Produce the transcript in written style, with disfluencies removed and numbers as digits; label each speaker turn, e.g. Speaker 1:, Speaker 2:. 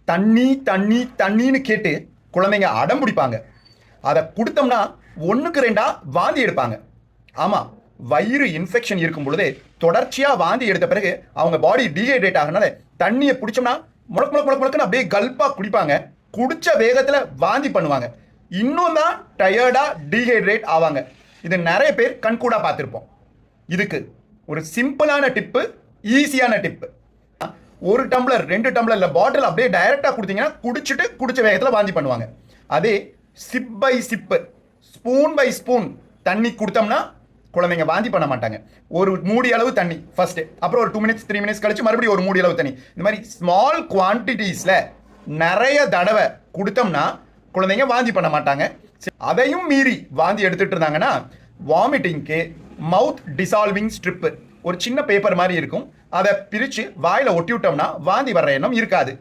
Speaker 1: தண்ணி தண்ணி தண்ணின்னு கேட்டு குழந்தைங்க அடம் பிடிப்பாங்க. அதை கொடுத்தோம்னா ஒன்றுக்கு ரெண்டா வாந்தி எடுப்பாங்க. ஆமாம், வயிறு இன்ஃபெக்ஷன் இருக்கும் பொழுது தொடர்ச்சியாக வாந்தி எடுத்த பிறகு அவங்க பாடி டீஹைட்ரேட் ஆகிறனால தண்ணியை பிடிச்சோம்னா முழக்கு முழக்கு முழக்கு முழக்குன்னு அப்படியே கல்ப்பாக குடிப்பாங்க. குடித்த வேகத்தில் வாந்தி பண்ணுவாங்க. இன்னும் தான் டயர்டாக டீஹைட்ரேட் ஆவாங்க. இது நிறைய பேர் கண்கூடாக பார்த்துருப்போம். இதுக்கு ஒரு சிம்பிளான டிப்பு, ஈஸியான டிப்பு. ஒரு டம்ளர் 2 டம்ளர் இல்லை பாட்டில் அப்படியே டைரெக்டாக கொடுத்தீங்கன்னா குடிச்சிட்டு குடிச்ச வேகத்தில் வாந்தி பண்ணுவாங்க. அதே sip by sip, spoon by spoon தண்ணி கொடுத்தோம்னா குழந்தைங்க வாந்தி பண்ண மாட்டாங்க. ஒரு மூடி அளவு தண்ணி ஃபர்ஸ்ட், அப்புறம் ஒரு 2 மினிட்ஸ் 3 மினிட்ஸ் கழிச்சு மறுபடியும் ஒரு மூடி அளவு தண்ணி. இந்த மாதிரி ஸ்மால் குவான்டிட்டிஸில் நிறைய தடவை கொடுத்தோம்னா குழந்தைங்க வாந்தி பண்ண மாட்டாங்க. அதையும் மீறி வாந்தி எடுத்துட்டு இருந்தாங்கன்னா வாமிட்டிங்க்கு மவுத் டிசால்விங் ஸ்ட்ரிப்பு, ஒரு சின்ன பேப்பர் மாதிரி இருக்கும், அதை பிரித்து வாயில் ஒட்டி விட்டோம்னா வாந்தி வர்ற எண்ணம் இருக்காது.